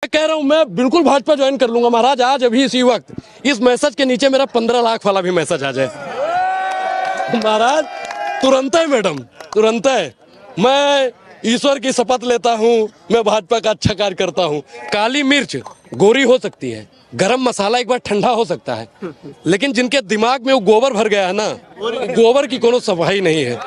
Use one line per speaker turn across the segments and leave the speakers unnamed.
मैं कह रहा हूं मैं बिल्कुल भाजपा ज्वाइन कर लूंगा महाराज, आज अभी इसी वक्त इस मैसेज के नीचे मेरा 15 लाख वाला भी मैसेज आ जाए महाराज, तुरंत है मैडम, तुरंत है। मैं ईश्वर की शपथ लेता हूं, मैं भाजपा का अच्छा कार्य करता हूं। काली मिर्च गोरी हो सकती है, गरम मसाला एक बार ठंडा हो सकता है, लेकिन जिनके दिमाग में वो गोबर भर गया है ना, गोबर की कोनो सफाई नहीं है।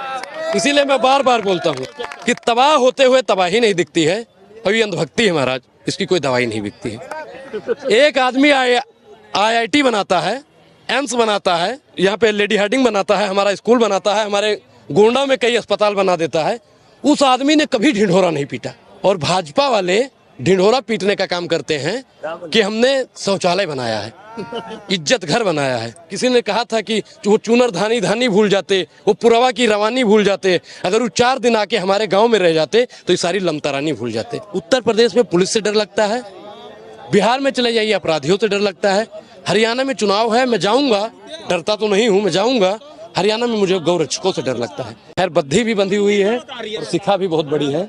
इसीलिए मैं बार बार बोलता हूँ कि तबाह होते हुए तबाही नहीं दिखती है, और ये अंधभक्ति है महाराज, इसकी कोई दवाई नहीं बिकती है। एक आदमी IIT बनाता है, एम्स बनाता है, यहाँ पे लेडी हार्डिंग बनाता है, हमारा स्कूल बनाता है, हमारे गोंडा में कई अस्पताल बना देता है। उस आदमी ने कभी ढिंढोरा नहीं पीटा। और भाजपा वाले ढिंढोरा पीटने का काम करते हैं कि हमने शौचालय बनाया है, इज्जत घर बनाया है। किसी ने कहा था कि वो चूनर धानी भूल जाते, वो पुरवा की रवानी भूल जाते, अगर वो 4 दिन आके हमारे गांव में रह जाते तो ये सारी लमतरानी भूल जाते। उत्तर प्रदेश में पुलिस से डर लगता है, बिहार में चले जाइए अपराधियों से डर लगता है, हरियाणा में चुनाव है, मैं जाऊंगा, डरता तो नहीं हूं, मैं जाऊंगा। हरियाणा में मुझे गौरक्षकों से डर लगता है। खैर बद्धी भी बंधी हुई है और शिखा भी बहुत बड़ी है,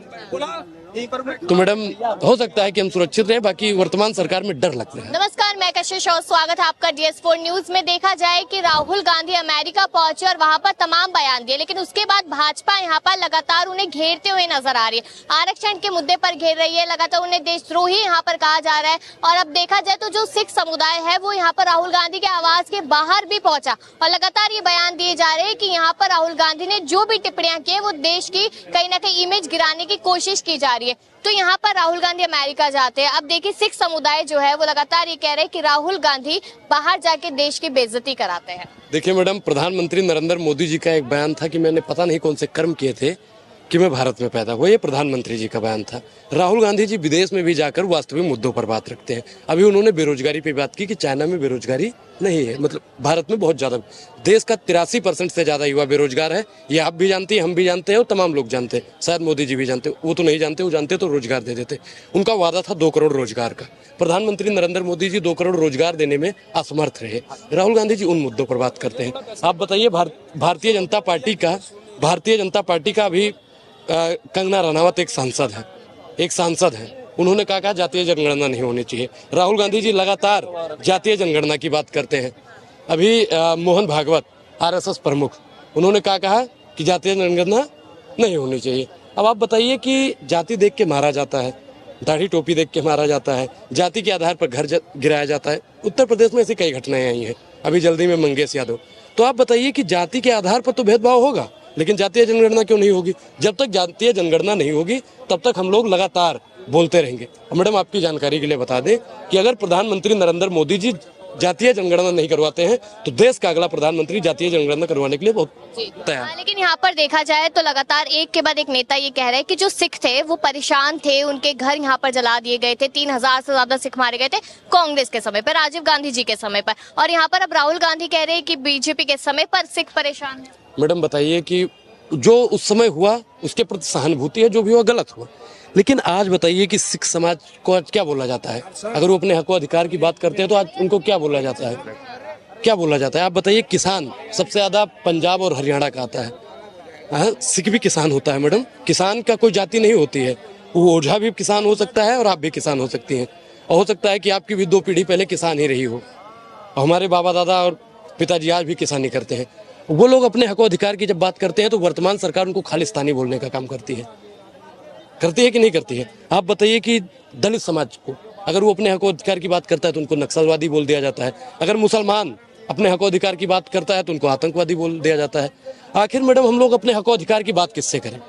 तो मैडम हो सकता है कि हम सुरक्षित रहें, बाकी वर्तमान सरकार में डर लगता है।
नमस्कार, मैं कशिश और स्वागत है आपका DS4 न्यूज में। देखा जाए कि राहुल गांधी अमेरिका पहुंचे और वहां पर तमाम बयान दिए, लेकिन उसके बाद भाजपा यहां पर लगातार उन्हें घेरते हुए नजर आ रही है। आरक्षण के मुद्दे पर घेर रही है, लगातार उन्हें देशद्रोही यहाँ पर कहा जा रहा है। और अब देखा जाए तो जो सिख समुदाय है वो यहाँ पर राहुल गांधी के आवास के बाहर भी पहुंचा और लगातार ये बयान दिए जा रहे हैं कि यहाँ पर राहुल गांधी ने जो भी टिप्पणियां की वो देश की कहीं ना कहीं इमेज गिराने की कोशिश की जा रही है। तो यहाँ पर राहुल गांधी अमेरिका जाते हैं। अब देखिए सिख समुदाय जो है वो लगातार ये कह रहे हैं कि राहुल गांधी बाहर जाके देश की बेइज्जती कराते हैं। देखिए
मैडम, प्रधानमंत्री नरेंद्र मोदी जी का एक बयान था कि मैंने पता नहीं कौन से कर्म किए थे कि मैं भारत में पैदा हुआ, ये प्रधानमंत्री जी का बयान था। राहुल गांधी जी विदेश में भी जाकर वास्तविक मुद्दों पर बात रखते हैं। अभी उन्होंने बेरोजगारी पे बात की कि चाइना में बेरोजगारी नहीं है, मतलब भारत में बहुत ज्यादा, देश का 83% से ज्यादा युवा बेरोजगार है। ये आप भी जानती हैं, हम भी जानते हैं और तमाम लोग जानते हैं, शायद मोदी जी भी जानते हैं। वो तो नहीं जानते, वो जानते तो रोजगार दे देते। उनका वादा था 2 करोड़ रोजगार का। प्रधानमंत्री नरेंद्र मोदी जी 2 करोड़ रोजगार देने में असमर्थ रहे। राहुल गांधी जी उन मुद्दों पर बात करते हैं। आप बताइए, भारतीय जनता पार्टी का अभी कंगना रनावत एक सांसद है, उन्होंने कहा जातीय जनगणना नहीं होनी चाहिए। राहुल गांधी जी लगातार जातीय जनगणना की बात करते हैं। अभी मोहन भागवत RSS प्रमुख, उन्होंने कहा कि जातीय जनगणना नहीं होनी चाहिए। अब आप बताइए कि जाति देख के मारा जाता है, दाढ़ी टोपी देख के मारा जाता है, जाति के आधार पर घर गिराया जाता है। उत्तर प्रदेश में ऐसी कई घटनाएं आई हैं, अभी जल्दी में मंगेश यादव। तो आप बताइए कि जाति के आधार पर तो भेदभाव होगा, लेकिन जातीय जनगणना क्यों नहीं होगी? जब तक जातीय जनगणना नहीं होगी तब तक हम लोग लगातार बोलते रहेंगे। मैडम, आपकी जानकारी के लिए बता दें कि अगर प्रधानमंत्री नरेंद्र मोदी जी जातीय जनगणना नहीं करवाते हैं तो देश का अगला प्रधानमंत्री जातीय जनगणना करवाने के लिए बहुत तैयार।
लेकिन यहाँ पर देखा जाए तो लगातार एक के बाद एक नेता ये कह रहे हैं कि जो सिख थे वो परेशान थे, उनके घर यहाँ पर जला दिए गए थे, 3000 से ज्यादा सिख मारे गए थे कांग्रेस के समय पर, राजीव गांधी जी के समय पर। और यहाँ पर अब राहुल गांधी कह रहे हैं कि BJP के समय पर सिख परेशान है।
मैडम बताइए कि जो उस समय हुआ उसके प्रति सहानुभूति है, जो भी हुआ गलत हुआ, लेकिन आज बताइए कि सिख समाज को आज क्या बोला जाता है? अगर वो अपने हक अधिकार की बात करते हैं तो आज उनको क्या बोला जाता है? क्या बोला जाता है? आप बताइए। किसान सबसे ज्यादा पंजाब और हरियाणा का आता है, सिख भी किसान होता है मैडम। किसान का कोई जाति नहीं होती है, वो ओझा भी किसान हो सकता है और आप भी किसान हो सकती हैं, और हो सकता है कि आपकी भी 2 पीढ़ी पहले किसान ही रही हो। हमारे बाबा दादा और पिताजी आज भी किसानी करते हैं। वो लोग अपने हक अधिकार की जब बात करते हैं तो वर्तमान सरकार उनको खालिस्तानी बोलने का काम करती है कि नहीं करती है? आप बताइए कि दलित समाज को अगर वो अपने हक अधिकार की बात करता है तो उनको नक्सलवादी बोल दिया जाता है। अगर मुसलमान अपने हक अधिकार की बात करता है तो उनको आतंकवादी बोल दिया जाता है। आखिर मैडम हम लोग अपने हक अधिकार की बात किससे करें?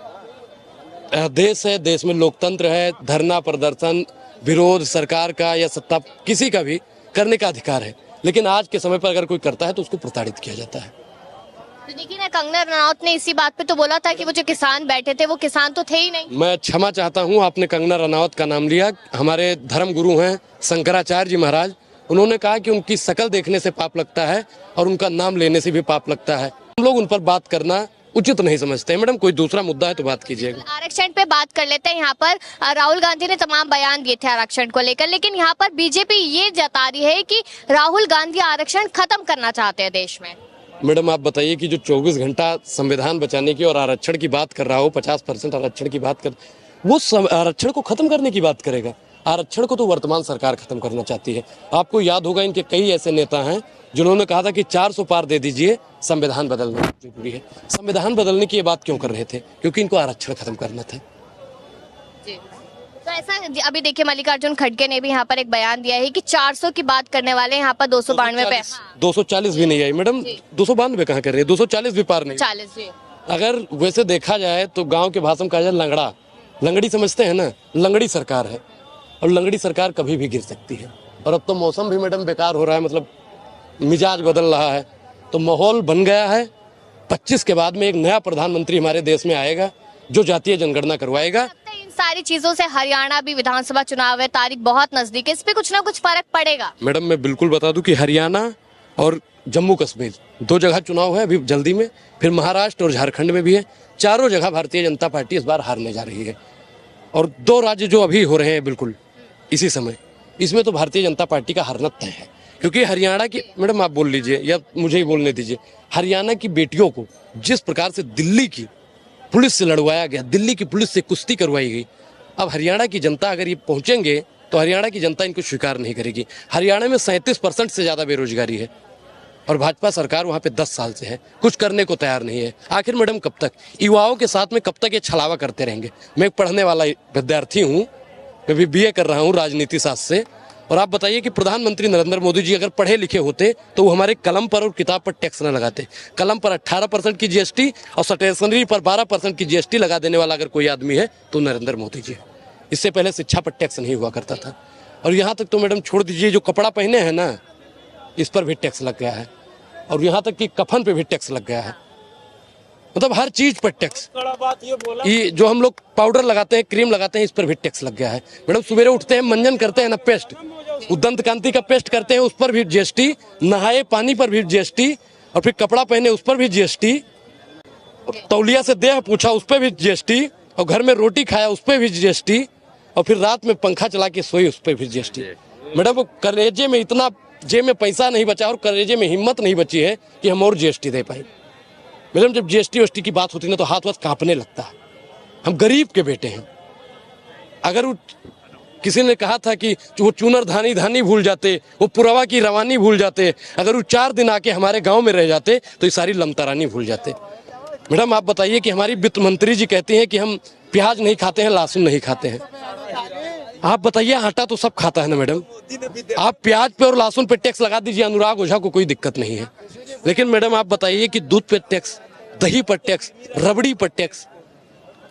देश है, देश में लोकतंत्र है, धरना प्रदर्शन विरोध सरकार का या सत्ता किसी का भी करने का अधिकार है, लेकिन आज के समय पर अगर कोई करता है तो उसको प्रताड़ित किया जाता है।
तो देखिए ना, कंगना रनावत ने इसी बात पे तो बोला था कि वो जो किसान बैठे थे वो किसान तो थे ही नहीं।
मैं क्षमा चाहता हूँ, आपने कंगना रनावत का नाम लिया। हमारे धर्म गुरु हैं शंकराचार्य जी महाराज, उन्होंने कहा कि उनकी शक्ल देखने से पाप लगता है और उनका नाम लेने से भी पाप लगता है। हम लोग उन पर बात करना उचित नहीं समझते हैं। मैडम, कोई दूसरा मुद्दा है तो बात कीजिएगा।
आरक्षण पे बात कर लेते हैं। यहाँ पर राहुल गांधी ने तमाम बयान दिए थे आरक्षण को लेकर, लेकिन यहाँ पर BJP ये जता रही है कि राहुल गांधी आरक्षण खत्म करना चाहते हैं देश में।
मैडम, आप बताइए कि जो 24 घंटा संविधान बचाने की और आरक्षण की बात कर रहा हो, 50% आरक्षण की बात कर, वो आरक्षण को खत्म करने की बात करेगा। आरक्षण को तो वर्तमान सरकार खत्म करना चाहती है। आपको याद होगा इनके कई ऐसे नेता हैं जिन्होंने कहा था कि 400 पार दे दीजिए, संविधान बदलना जरूरी है। संविधान बदलने की ये बात क्यों कर रहे थे? क्योंकि इनको आरक्षण खत्म करना था।
तो ऐसा अभी देखिए मल्लिकार्जुन खड़गे ने भी यहाँ पर एक बयान दिया है कि 400 की बात करने वाले यहाँ पर 292 पे
240 भी नहीं आई मैडम, 292 कहाँ कर रही है, 240 भी पार नहीं।
40 जी।
अगर वैसे देखा जाए तो गांव के भाषा में कहा जाए लंगड़ा, लंगड़ी समझते हैं ना, लंगड़ी सरकार है और लंगड़ी सरकार कभी भी गिर सकती है। और अब तो मौसम भी मैडम बेकार हो रहा है, मतलब मिजाज बदल रहा है, तो माहौल बन गया है। 25 के बाद में एक नया प्रधानमंत्री हमारे देश में आएगा जो जातीय जनगणना करवाएगा।
इन सारी चीजों से हरियाणा भी विधानसभा चुनाव है, तारीख बहुत नजदीक है, इस पे कुछ ना कुछ फर्क पड़ेगा।
मैडम मैं बिल्कुल बता दूं कि हरियाणा और जम्मू कश्मीर 2 जगह चुनाव है अभी जल्दी में, फिर महाराष्ट्र और झारखंड में भी है। चारों जगह भारतीय जनता पार्टी इस बार हारने जा रही है। और 2 राज्य जो अभी हो रहे हैं बिल्कुल इसी समय, इसमें तो भारतीय जनता पार्टी का हारना तय है। क्योंकि हरियाणा की, मैडम आप बोल लीजिए या मुझे ही बोलने दीजिए, हरियाणा की बेटियों को जिस प्रकार से दिल्ली की पुलिस से लड़वाया गया, दिल्ली की पुलिस से कुश्ती करवाई गई, अब हरियाणा की जनता अगर ये पहुंचेंगे तो हरियाणा की जनता इनको स्वीकार नहीं करेगी। हरियाणा में 37% से ज्यादा बेरोजगारी है और भाजपा सरकार वहां पे 10 साल से है, कुछ करने को तैयार नहीं है। आखिर मैडम कब तक युवाओं के साथ में, कब तक ये छलावा करते रहेंगे? मैं एक पढ़ने वाला विद्यार्थी हूँ, मैं भी BA कर रहा हूँ राजनीति शास्त्र से, और आप बताइए कि प्रधानमंत्री नरेंद्र मोदी जी अगर पढ़े लिखे होते तो वो हमारे कलम पर और किताब पर टैक्स न लगाते। कलम पर 18% की GST और स्टेशनरी पर 12% की GST लगा देने वाला अगर कोई आदमी है तो नरेंद्र मोदी जी है। इससे पहले शिक्षा पर टैक्स नहीं हुआ करता था। और यहाँ तक तो मैडम छोड़ दीजिए, जो कपड़ा पहने हैं ना, इस पर भी टैक्स लग गया है, और यहाँ तक कि कफन पे भी टैक्स लग गया है। मतलब हर चीज पर टैक्स। ये जो हम लोग पाउडर लगाते हैं, क्रीम लगाते हैं, इस पर भी टैक्स लग गया है। मैडम सवेरे उठते हैं, मंजन करते हैं ना, पेस्ट, उदंत कांति का पेस्ट करते हैं, उस पर भी GST, नहाए पानी पर भी GST, और फिर कपड़ा पहने उस पर भी GST, तौलिया से देह पूछा उस पर भी GST, और घर में रोटी खाया उस पर भी GST, और फिर रात में पंखा चला के सोई उस पर भी GST। मैडम करेजे में इतना, जेब में पैसा नहीं बचा और करेजे में हिम्मत नहीं बची है कि हम और GST दे पाए। मैडम जब GST की बात होती है ना तो हाथ कांपने लगता है। हम गरीब के बेटे हैं। अगर किसी ने कहा था कि वो चूनर धानी धानी भूल जाते, वो पुरवा की रवानी भूल जाते, अगर वो 4 दिन आके हमारे गांव में रह जाते तो ये सारी लमतरानी भूल जाते। मैडम आप बताइए कि हमारी वित्त मंत्री जी कहती हैं कि हम प्याज नहीं खाते हैं, लहसुन नहीं खाते हैं। आप बताइए, आटा तो सब खाता है ना मैडम। आप प्याज पे और लहसुन पे टैक्स लगा दीजिए, अनुराग ओझा को कोई दिक्कत नहीं है। लेकिन मैडम आप बताइए कि दूध पे टैक्स, दही पर टैक्स, रबड़ी पर टैक्स,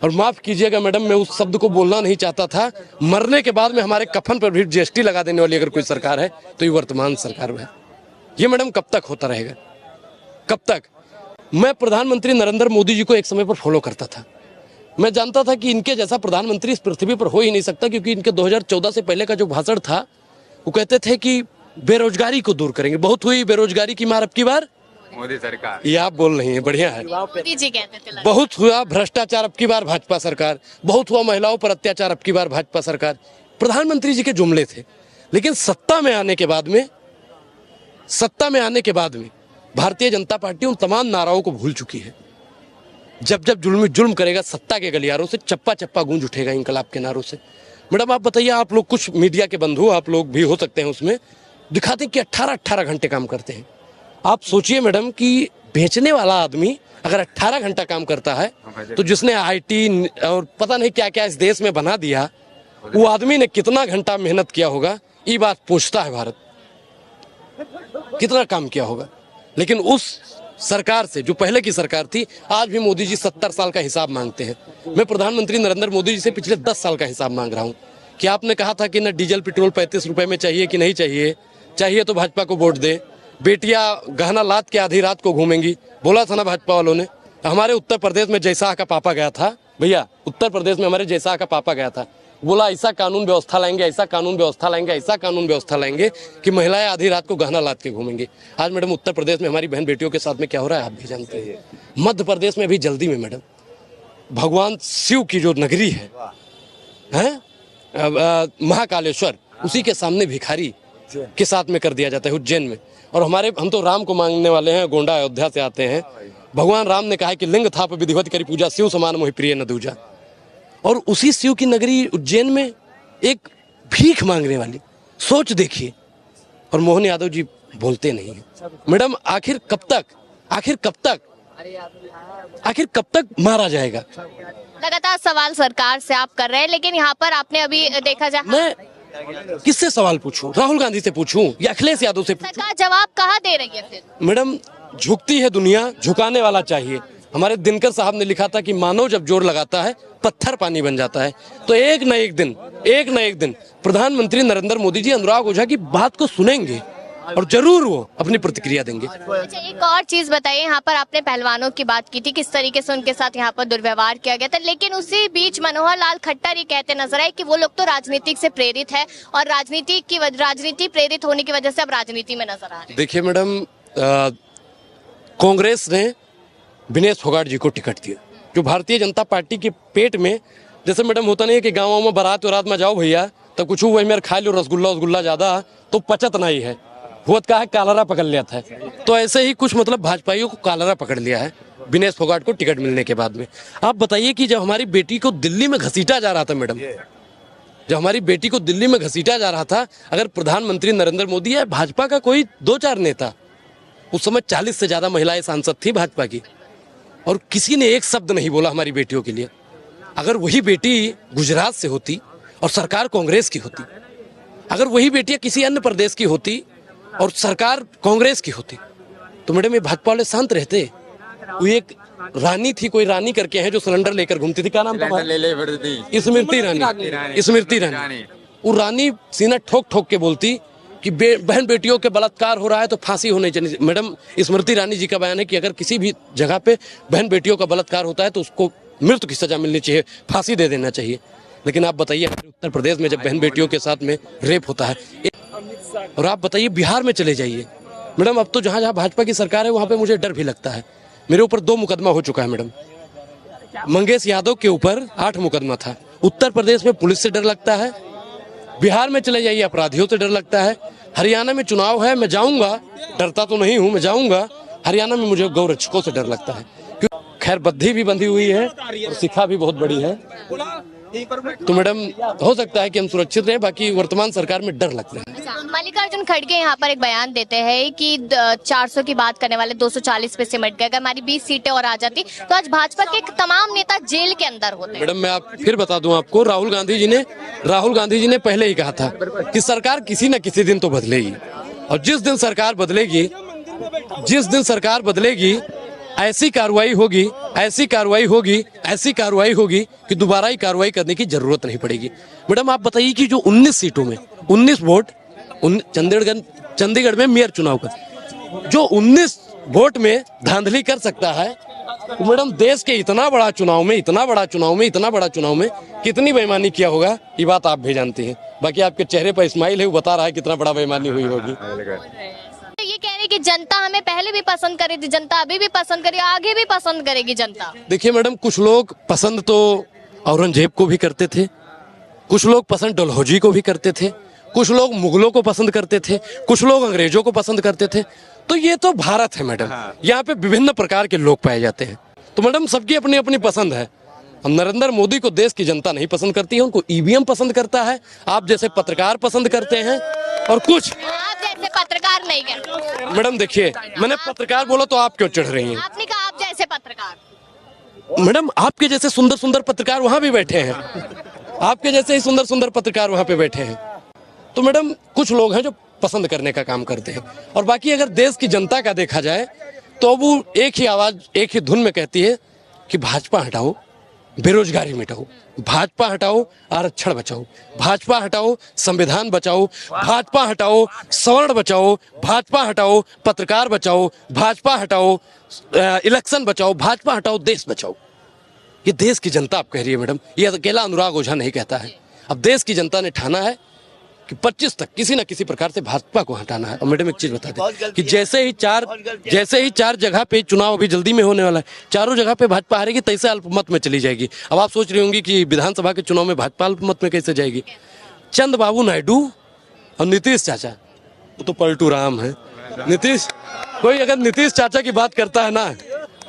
और माफ कीजिएगा मैडम मैं उस शब्द को बोलना नहीं चाहता था, मरने के बाद में हमारे कफन पर भी GST लगा देने वाली अगर कोई सरकार है तो ये वर्तमान सरकार है। ये मैडम कब तक होता रहेगा? कब तक? मैं प्रधानमंत्री नरेंद्र मोदी जी को एक समय पर फॉलो करता था। मैं जानता था कि इनके जैसा प्रधानमंत्री इस पृथ्वी पर हो ही नहीं सकता, क्योंकि इनके 2014 से पहले का जो भाषण था वो कहते थे कि बेरोजगारी को दूर करेंगे। बहुत हुई बेरोजगारी की मार अब की बार मोदी सरकार। ये आप बोल रही हैं, बढ़िया है।
मोदी जी कहते थे।
बहुत हुआ भ्रष्टाचार अब की बार भाजपा सरकार, बहुत हुआ महिलाओं पर अत्याचार अब की बार भाजपा सरकार। प्रधानमंत्री जी के जुमले थे। लेकिन सत्ता में आने के बाद में भारतीय जनता पार्टी उन तमाम नाराओं को भूल चुकी है। जब जब जुल्म करेगा सत्ता के गलियारों से चप्पा चप्पा गूंज उठेगा इंकलाब के नारों से। मैडम आप बताइए, आप लोग कुछ मीडिया के बंधु, आप लोग भी हो सकते हैं उसमें, दिखाते हैं कि 18-18 घंटे काम करते हैं। आप सोचिए मैडम कि बेचने वाला आदमी अगर 18 घंटा काम करता है तो जिसने IT और पता नहीं क्या क्या इस देश में बना दिया, वो आदमी ने कितना घंटा मेहनत किया होगा, ये बात पूछता है भारत, कितना काम किया होगा। लेकिन उस सरकार से, जो पहले की सरकार थी, आज भी मोदी जी 70 साल का हिसाब मांगते हैं। मैं प्रधानमंत्री नरेंद्र मोदी जी से पिछले 10 साल का हिसाब मांग रहा हूँ कि आपने कहा था कि न डीजल पेट्रोल 35 रुपए में चाहिए कि नहीं चाहिए तो भाजपा को वोट दे। बेटियां गहना लाद के आधी रात को घूमेंगी, बोला था ना भाजपा वालों ने। हमारे उत्तर प्रदेश में जयशाह का पापा गया था, भैया उत्तर प्रदेश में हमारे जयशाह का पापा गया था, बोला ऐसा कानून व्यवस्था लाएंगे, ऐसा कानून व्यवस्था लाएंगे, ऐसा कानून व्यवस्था लाएंगे कि महिलाएं आधी रात को गहना लाद के घूमेंगी। आज मैडम उत्तर प्रदेश में हमारी बहन बेटियों के साथ में क्या हो रहा है आप भी जानते हैं। मध्य प्रदेश में भी जल्दी में मैडम भगवान शिव की जो नगरी है महाकालेश्वर, उसी के सामने भिखारी के साथ में कर दिया जाता है उज्जैन में। और हम तो राम को मांगने वाले हैं, गोंडा अयोध्या से आते हैं। भगवान राम ने कहा है कि लिंग थाप विधिवत करी पूजा, शिव समान मोहि प्रिय न दूजा। और उसी शिव की नगरी उज्जैन में एक भीख मांगने वाली सोच देखिए। और मोहन यादव जी बोलते नहीं है। मैडम आखिर कब तक मारा जाएगा?
लगातार सवाल सरकार से आप कर रहे हैं, लेकिन यहाँ पर आपने अभी देखा जाए,
मैं किससे सवाल पूछूं? राहुल गांधी से पूछूं या अखिलेश यादव से पूछूं?
सरकार जवाब कहाँ दे रही है फिर?
मैडम झुकती है दुनिया, झुकाने वाला चाहिए। हमारे दिनकर साहब ने लिखा था कि मानव जब जोर लगाता है पत्थर पानी बन जाता है। तो एक न एक दिन प्रधानमंत्री नरेंद्र मोदी जी अनुराग ओझा की बात को सुनेंगे और जरूर वो अपनी प्रतिक्रिया देंगे।
अच्छा, एक और चीज बताइए, यहाँ पर आपने पहलवानों की बात की थी, किस तरीके से उनके साथ यहाँ पर दुर्व्यवहार किया गया था, लेकिन उसी बीच मनोहर लाल खट्टर ये कहते नजर आए कि वो लोग तो राजनीतिक से प्रेरित है और राजनीति प्रेरित होने की वजह से अब राजनीति में नजर आ रहे हैं।
देखिए मैडम, कांग्रेस ने विनेश फोगाट जी को टिकट दिया, जो भारतीय जनता पार्टी के पेट में, जैसे मैडम होता नहीं है कि गाँव में बारात में जाओ भैया तो कुछ वही मेरे खा लो रसगुल्ला ज्यादा तो पचत नहीं है, हुत का है कालरा पकड़ लिया था। तो ऐसे ही कुछ मतलब भाजपाइयों को कालरा पकड़ लिया है विनेश फोगाट को टिकट मिलने के बाद में। आप बताइए कि जब हमारी बेटी को दिल्ली में घसीटा जा रहा था मैडम, जब हमारी बेटी को दिल्ली में घसीटा जा रहा था, अगर प्रधानमंत्री नरेंद्र मोदी या भाजपा का कोई 2-4 नेता, उस समय 40 से ज्यादा महिलाएं सांसद थी भाजपा की, और किसी ने एक शब्द नहीं बोला हमारी बेटियों के लिए। अगर वही बेटी गुजरात से होती और सरकार कांग्रेस की होती, अगर वही बेटियां किसी अन्य प्रदेश की होती और सरकार कांग्रेस की होती, तो मैडम ये भाजपा वाले शांत रहते। वो एक रानी थी, कोई रानी करके है जो सिलेंडर लेकर घूमती थी, क्या नाम था? स्मृति रानी। वो रानी सीना ठोक ठोक के बोलती कि बहन बेटियों के बलात्कार हो रहा है तो फांसी होनी चाहिए। मैडम स्मृति रानी जी का बयान है कि अगर किसी भी जगह पे बहन बेटियों का बलात्कार होता है तो उसको मृत्यु की सजा मिलनी चाहिए, फांसी दे देना चाहिए। लेकिन आप बताइए उत्तर प्रदेश में जब बहन बेटियों के साथ में रेप होता है, और आप बताइए बिहार में चले जाइए मैडम, अब तो जहाँ जहाँ भाजपा की सरकार है वहाँ पे मुझे डर भी लगता है। मेरे ऊपर 2 मुकदमा हो चुका है मैडम, मंगेश यादव के ऊपर 8 मुकदमा था। उत्तर प्रदेश में पुलिस से डर लगता है, बिहार में चले जाइए अपराधियों से डर लगता है, हरियाणा में चुनाव है मैं जाऊंगा, डरता तो नहीं हूँ, मैं जाऊंगा, हरियाणा में मुझे गौरक्षकों से डर लगता है। खैर बद्धी भी बंधी हुई है और शिखा भी बहुत बड़ी है, तो मैडम हो सकता है कि हम सुरक्षित रहें, बाकी वर्तमान सरकार में डर लगता है।
मल्लिकार्जुन खड़गे यहाँ पर एक बयान देते हैं कि 400 की बात करने वाले 240 पे सिमट गए, अगर हमारी 20 सीटें और आ जाती तो आज भाजपा के तमाम नेता जेल के अंदर होते।
मैडम मैं आप फिर बता दूं आपको, राहुल गांधी जी ने पहले ही कहा था कि सरकार किसी न किसी दिन तो बदलेगी, और जिस दिन सरकार बदलेगी ऐसी कार्रवाई होगी कि दोबारा ही कार्रवाई करने की जरूरत नहीं पड़ेगी। मैडम आप बताइए कि जो 19 सीटों में 19 वोट चंडीगढ़ में मेयर चुनाव का, जो 19 वोट में धांधली कर सकता है, तो मैडम देश के इतना बड़ा चुनाव में कितनी बेईमानी किया होगा, ये बात आप भी जानती हैं। बाकी आपके चेहरे पर इस्माइल है, वो बता रहा है कितना बड़ा बेईमानी हुई होगी।
ये कह रहे कि जनता हमें पहले भी पसंद करी थी, जनता अभी भी पसंद करी, आगे भी पसंद करेगी जनता। देखिए
मैडम, कुछ लोग पसंद तो औरंगजेब को भी करते थे, कुछ लोग पसंद डलहौजी को भी करते थे, कुछ लोग मुगलों को पसंद करते थे, कुछ लोग अंग्रेजों को पसंद करते थे। तो ये तो भारत है मैडम, यहाँ पे विभिन्न प्रकार के लोग पाए जाते हैं। तो मैडम सबकी अपनी अपनी पसंद है। नरेंद्र मोदी को देश की जनता नहीं पसंद करती है, उनको ईवीएम पसंद करता है, आप जैसे पत्रकार पसंद करते हैं, और कुछ
आप जैसे पत्रकार नहीं करते।
मैडम देखिए, मैंने पत्रकार बोला तो आप क्यों चढ़ रही हैं?
आपने कहा आप जैसे पत्रकार।
मैडम आपके जैसे सुंदर सुंदर पत्रकार वहां भी बैठे हैं, आपके जैसे ही सुंदर सुंदर पत्रकार वहां पे बैठे हैं। तो मैडम कुछ लोग हैं जो पसंद करने का काम करते हैं, और बाकी अगर देश की जनता का देखा जाए तो वो एक ही आवाज एक ही धुन में कहती है कि भाजपा हटाओ, बेरोजगारी मिटाओ, भाजपा हटाओ, आरक्षण बचाओ, भाजपा हटाओ, संविधान बचाओ, भाजपा हटाओ, सवर्ण बचाओ, भाजपा हटाओ, पत्रकार बचाओ, भाजपा हटाओ, इलेक्शन बचाओ, भाजपा हटाओ, देश बचाओ। ये देश की जनता आप कह रही है मैडम, ये अकेला अनुराग ओझा नहीं कहता है। अब देश की जनता ने ठाना है कि 25 तक किसी न किसी प्रकार से भाजपा को हटाना है। और मैडम एक चीज बता दें कि जैसे ही चार जगह पे चुनाव अभी जल्दी में होने वाला है, चारों जगह पे भाजपा हारेगी, तैसे अल्पमत में चली जाएगी। अब आप सोच रही होंगी कि विधानसभा के चुनाव में भाजपा अल्पमत में कैसे जाएगी। चंद्रबाबू नायडू और नीतीश चाचा वो तो पलटू राम है। कोई अगर नीतीश चाचा की बात करता है ना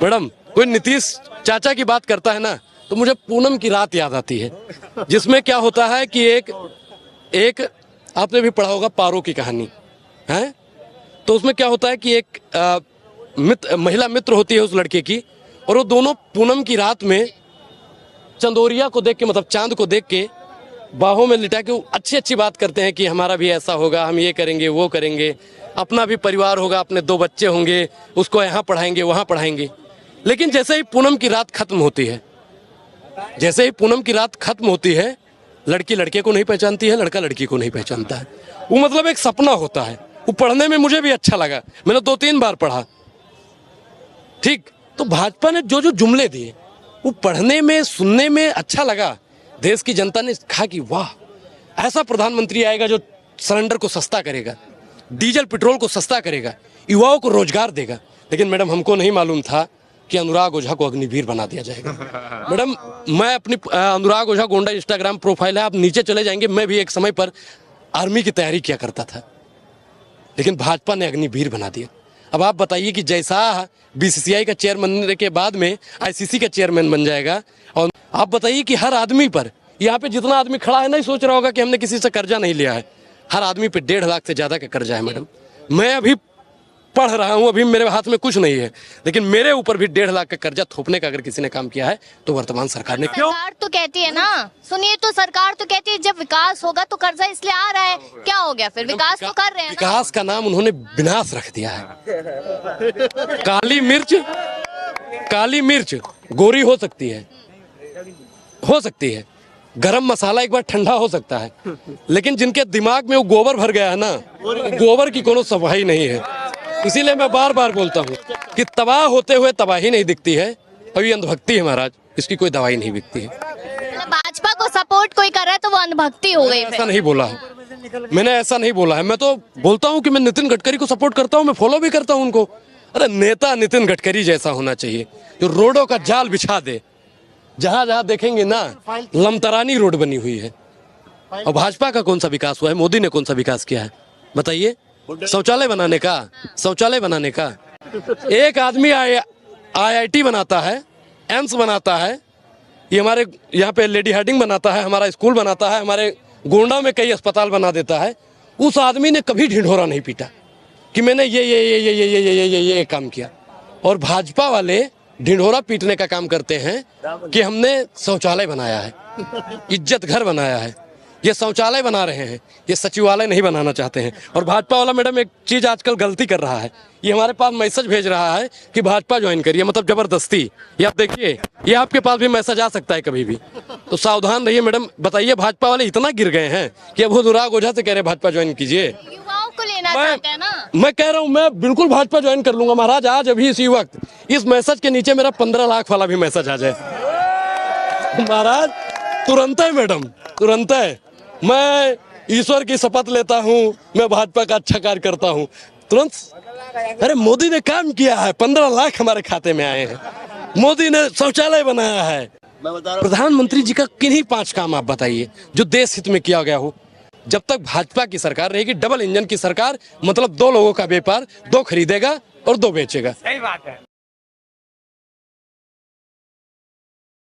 मैडम, कोई नीतीश चाचा की बात करता है ना, तो मुझे पूनम की रात याद आती है, जिसमें क्या होता है कि एक आपने भी पढ़ा होगा पारो की कहानी है, तो उसमें क्या होता है कि एक महिला मित्र होती है उस लड़के की, और वो दोनों पूनम की रात में चंदोरिया को देख के, मतलब चांद को देख के बाहों में लिटा के अच्छी अच्छी बात करते हैं कि हमारा भी ऐसा होगा, हम ये करेंगे वो करेंगे, अपना भी परिवार होगा, अपने 2 बच्चे होंगे, उसको यहाँ पढ़ाएंगे वहाँ पढ़ाएंगे। लेकिन जैसे ही पूनम की रात खत्म होती है, जैसे ही पूनम की रात खत्म होती है, लड़की लड़के को नहीं पहचानती है, लड़का लड़की को नहीं पहचानता है। वो मतलब एक सपना होता है। वो पढ़ने में मुझे भी अच्छा लगा, मैंने 2-3 बार पढ़ा। ठीक, तो भाजपा ने जो जो जुमले दिए वो पढ़ने में सुनने में अच्छा लगा। देश की जनता ने कहा कि वाह, ऐसा प्रधानमंत्री आएगा जो सिलेंडर को सस्ता करेगा, डीजल पेट्रोल को सस्ता करेगा, युवाओं को रोजगार देगा। लेकिन मैडम हमको नहीं मालूम था कि अनुराग ओझा को अग्निवीर बना दिया जाएगा। मैडम मैं अपनी अनुराग ओझा गोंडा इंस्टाग्राम प्रोफाइल है, आप नीचे चले जाएंगे, मैं भी एक समय पर आर्मी की तैयारी किया करता था, लेकिन भाजपा ने अग्निवीर बना दिया। अब आप बताइए कि जैसा बीसीसीआई का चेयरमैन बनने के बाद में आईसीसी का चेयरमैन बन जाएगा, और आप बताइए कि हर आदमी पर, यहाँ पे जितना आदमी खड़ा है नहीं सोच रहा होगा कि हमने किसी से कर्जा नहीं लिया है। हर आदमी पे 1.5 लाख से ज्यादा का कर्जा है मैडम। मैं अभी पढ़ रहा हूँ, अभी मेरे हाथ में कुछ नहीं है, लेकिन मेरे ऊपर भी 1.5 लाख का कर्जा थोपने का अगर किसी ने काम किया है तो वर्तमान सरकार ने। क्यों?
सरकार तो कहती है ना, सुनिए, तो सरकार तो कहती है जब विकास होगा तो कर्जा इसलिए आ रहा है। क्या हो गया फिर? विकास तो कर रहे हैं।
विकास का नाम उन्होंने विनाश रख दिया है। काली मिर्च गोरी हो सकती है, गरम मसाला एक बार ठंडा हो सकता है, लेकिन जिनके दिमाग में वो गोबर भर गया है ना, गोबर की कोनो सफाई नहीं है। इसीलिए मैं बार बार बोलता हूँ कि तबाह होते हुए तबाही नहीं दिखती है, और ये अंधभक्ति है महाराज, इसकी कोई दवाई नहीं बिकती है।
भाजपा को सपोर्ट कोई कर रहा है तो वो अंधभक्ति हो गई।
ऐसा नहीं बोला है मैंने, ऐसा नहीं बोला है। मैं तो बोलता हूँ कि मैं नितिन गडकरी को सपोर्ट करता हूँ, मैं फॉलो भी करता हूँ उनको। अरे नेता नितिन गडकरी जैसा होना चाहिए, जो रोडों का जाल बिछा दे। जहां जहां देखेंगे ना लमतरानी रोड बनी हुई है। और भाजपा का कौन सा विकास हुआ है? मोदी ने कौन सा विकास किया है बताइए? शौचालय बनाने का एक आदमी IIT बनाता है, एम्स बनाता है, ये हमारे यहाँ पे लेडी हार्डिंग बनाता है, हमारा स्कूल बनाता है, हमारे गोंडा में कई अस्पताल बना देता है। उस आदमी ने कभी ढिंढोरा नहीं पीटा कि मैंने ये काम किया। और भाजपा वाले ढिंढोरा पीटने का काम करते हैं कि हमने शौचालय बनाया है, इज्जत घर बनाया है। ये शौचालय बना रहे हैं, ये सचिवालय नहीं बनाना चाहते हैं। और भाजपा वाला मैडम एक चीज आजकल गलती कर रहा है, ये हमारे पास मैसेज भेज रहा है कि भाजपा ज्वाइन करिए, मतलब जबरदस्ती। ये आप देखिए, ये आपके पास भी मैसेज आ सकता है कभी भी, तो सावधान रहिए मैडम। बताइए, भाजपा वाले इतना गिर गए हैं कि अब वो अनुराग ओझा से कह रहे भाजपा ज्वाइन कीजिए।
युवाओं को लेना चाहते हैं ना।
मैं कह रहा हूँ, मैं बिल्कुल भाजपा ज्वाइन कर लूंगा महाराज। आज अभी इसी वक्त इस मैसेज के नीचे मेरा 15 लाख वाला भी मैसेज आ जाए महाराज, तुरंत है मैडम, तुरंत है। मैं ईश्वर की शपथ लेता हूँ, मैं भाजपा का अच्छा कार्य करता हूँ, तुरंत। अरे मोदी ने काम किया है, 15 लाख हमारे खाते में आए हैं। मोदी ने शौचालय बनाया है। प्रधानमंत्री जी का किन्हीं 5 काम आप बताइए जो देश हित में किया गया हो। जब तक भाजपा की सरकार रहेगी, डबल इंजन की सरकार, मतलब 2 लोगों का व्यापार, 2 खरीदेगा और 2 बेचेगा।
सही बात है।